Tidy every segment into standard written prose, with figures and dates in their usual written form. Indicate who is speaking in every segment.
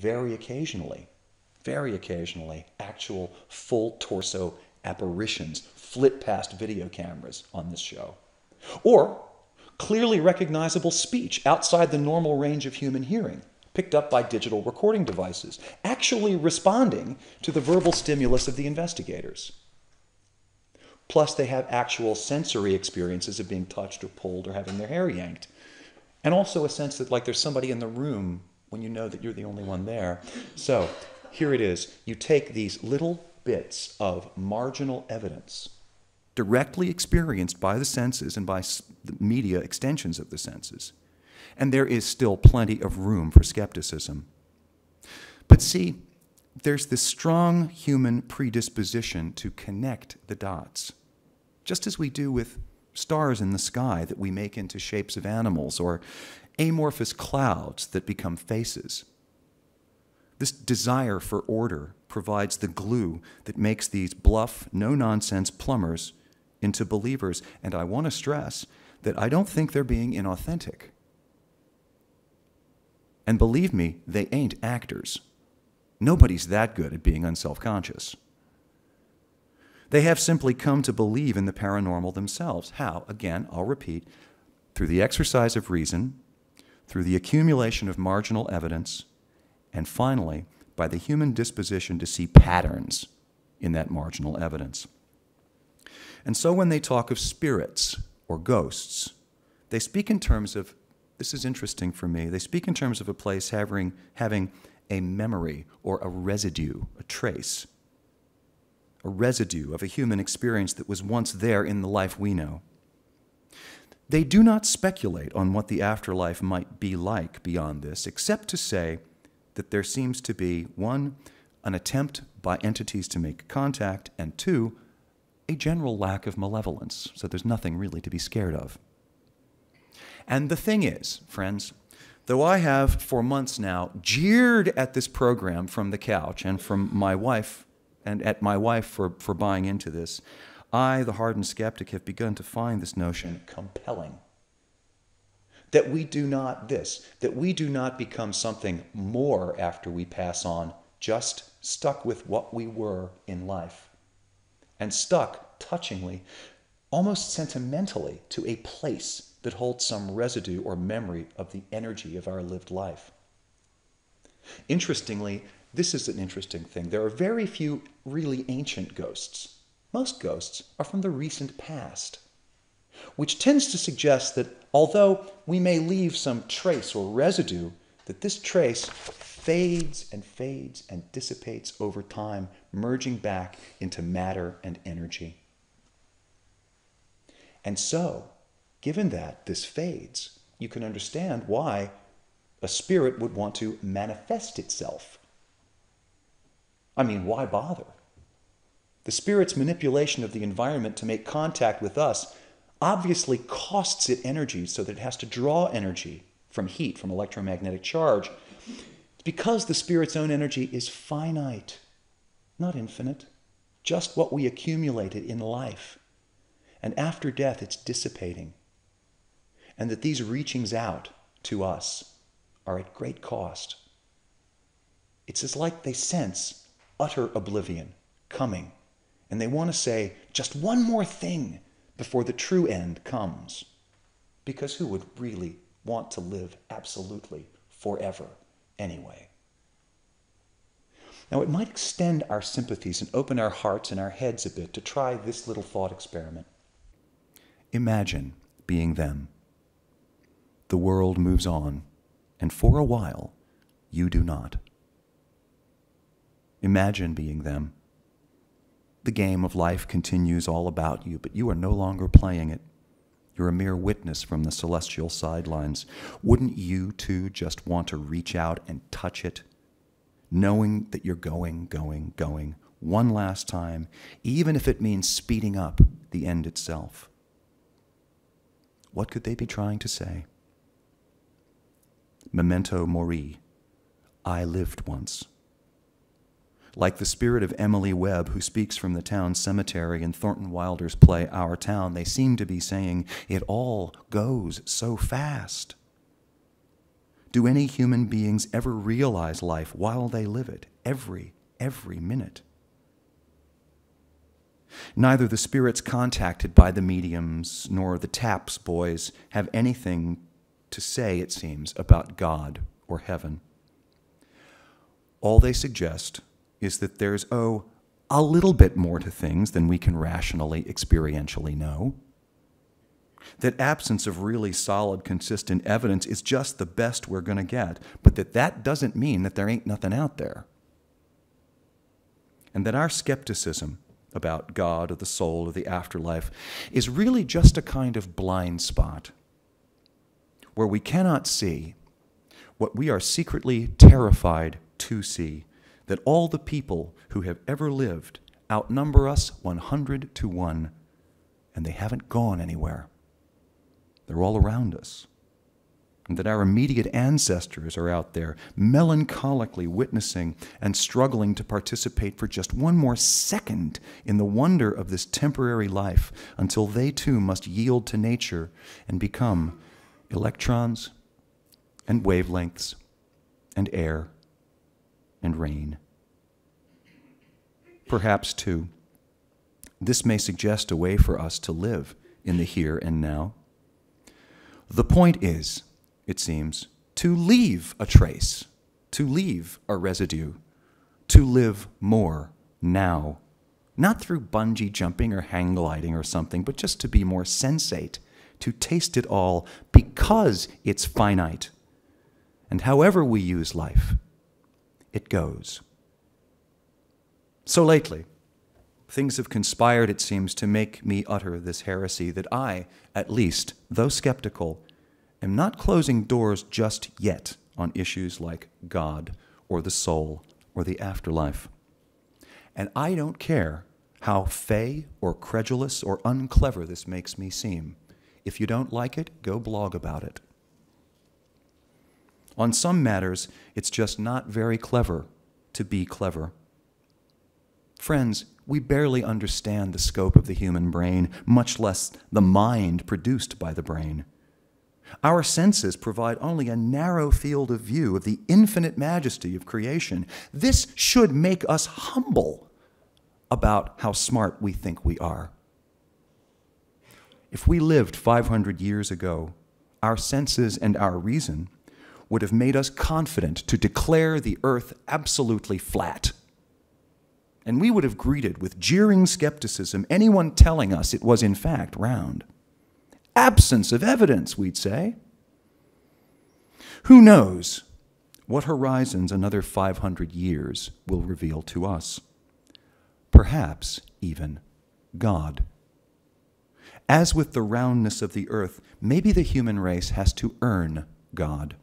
Speaker 1: very occasionally, actual full torso apparitions flit past video cameras on this show. Or clearly recognizable speech outside the normal range of human hearing, picked up by digital recording devices, actually responding to the verbal stimulus of the investigators. Plus, they have actual sensory experiences of being touched or pulled or having their hair yanked. And also a sense that like there's somebody in the room when you know that you're the only one there. So here it is. You take these little bits of marginal evidence directly experienced by the senses and by the media extensions of the senses, and there is still plenty of room for skepticism. But see, there's this strong human predisposition to connect the dots, just as we do with stars in the sky that we make into shapes of animals, or amorphous clouds that become faces. This desire for order provides the glue that makes these bluff, no-nonsense plumbers into believers, and I want to stress that I don't think they're being inauthentic. And believe me, they ain't actors. Nobody's that good at being unself-conscious. They have simply come to believe in the paranormal themselves. How? Again, I'll repeat, through the exercise of reason, through the accumulation of marginal evidence, and finally, by the human disposition to see patterns in that marginal evidence. And so when they talk of spirits or ghosts, they speak in terms of, this is interesting for me, they speak in terms of a place having a memory or a residue, a trace, a residue of a human experience that was once there in the life we know. They do not speculate on what the afterlife might be like beyond this, except to say that there seems to be, one, an attempt by entities to make contact, and two, a general lack of malevolence, so there's nothing really to be scared of. And the thing is, friends, though I have for months now jeered at this program from the couch and from my wife, and at my wife for buying into this, I, the hardened skeptic, have begun to find this notion compelling. That we do not become something more after we pass on, just stuck with what we were in life. And stuck, touchingly, almost sentimentally, to a place that holds some residue or memory of the energy of our lived life. Interestingly, this is an interesting thing. There are very few really ancient ghosts. Most ghosts are from the recent past, which tends to suggest that although we may leave some trace or residue, that this trace fades and fades and dissipates over time, merging back into matter and energy. And so, given that this fades, you can understand why a spirit would want to manifest itself. I mean, why bother? The spirit's manipulation of the environment to make contact with us obviously costs it energy, so that it has to draw energy from heat, from electromagnetic charge. It's because the spirit's own energy is finite, not infinite, just what we accumulated in life. And after death, it's dissipating. And that these reachings out to us are at great cost. It's as like they sense utter oblivion coming, and they want to say just one more thing before the true end comes. Because who would really want to live absolutely forever anyway? Now, it might extend our sympathies and open our hearts and our heads a bit to try this little thought experiment. Imagine being them. The world moves on, and for a while, you do not. Imagine being them. The game of life continues all about you, but you are no longer playing it. You're a mere witness from the celestial sidelines. Wouldn't you, too, just want to reach out and touch it, knowing that you're going one last time, even if it means speeding up the end itself? What could they be trying to say? Memento mori. I lived once. Like the spirit of Emily Webb, who speaks from the town cemetery in Thornton Wilder's play Our Town, they seem to be saying, it all goes so fast. do any human beings ever realize life while they live it, every minute. Neither the spirits contacted by the mediums nor the taps boys have anything to say, it seems, about God or heaven. All they suggest is that there's, a little bit more to things than we can rationally, experientially know. That absence of really solid, consistent evidence is just the best we're going to get, but that doesn't mean that there ain't nothing out there. And that our skepticism about God or the soul or the afterlife is really just a kind of blind spot where we cannot see what we are secretly terrified to see, that all the people who have ever lived outnumber us 100 to 1, and they haven't gone anywhere. They're all around us. And that our immediate ancestors are out there melancholically witnessing and struggling to participate for just one more second in the wonder of this temporary life until they too must yield to nature and become electrons and wavelengths and air and rain. Perhaps, too, this may suggest a way for us to live in the here and now. The point is, it seems, to leave a trace, to leave a residue, to live more now. Not through bungee jumping or hang gliding or something, but just to be more sensate, to taste it all because it's finite. And however we use life, it goes. So lately, things have conspired, it seems, to make me utter this heresy that I, at least, though skeptical, am not closing doors just yet on issues like God or the soul or the afterlife. And I don't care how fey or credulous or unclever this makes me seem. If you don't like it, go blog about it. On some matters, it's just not very clever to be clever. Friends, we barely understand the scope of the human brain, much less the mind produced by the brain. Our senses provide only a narrow field of view of the infinite majesty of creation. This should make us humble about how smart we think we are. If we lived 500 years ago, our senses and our reason would have made us confident to declare the earth absolutely flat. And we would have greeted with jeering skepticism anyone telling us it was in fact round. Absence of evidence, we'd say. Who knows what horizons another 500 years will reveal to us? Perhaps even God. As with the roundness of the earth, maybe the human race has to earn God.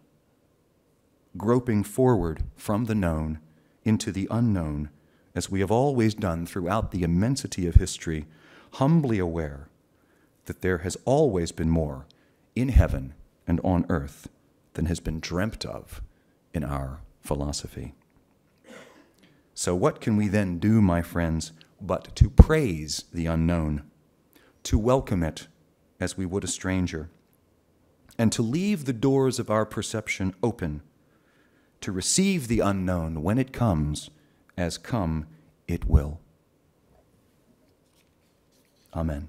Speaker 1: Groping forward from the known into the unknown, as we have always done throughout the immensity of history, humbly aware that there has always been more in heaven and on earth than has been dreamt of in our philosophy. So what can we then do, my friends, but to praise the unknown, to welcome it as we would a stranger, and to leave the doors of our perception open to receive the unknown when it comes, as come it will. Amen.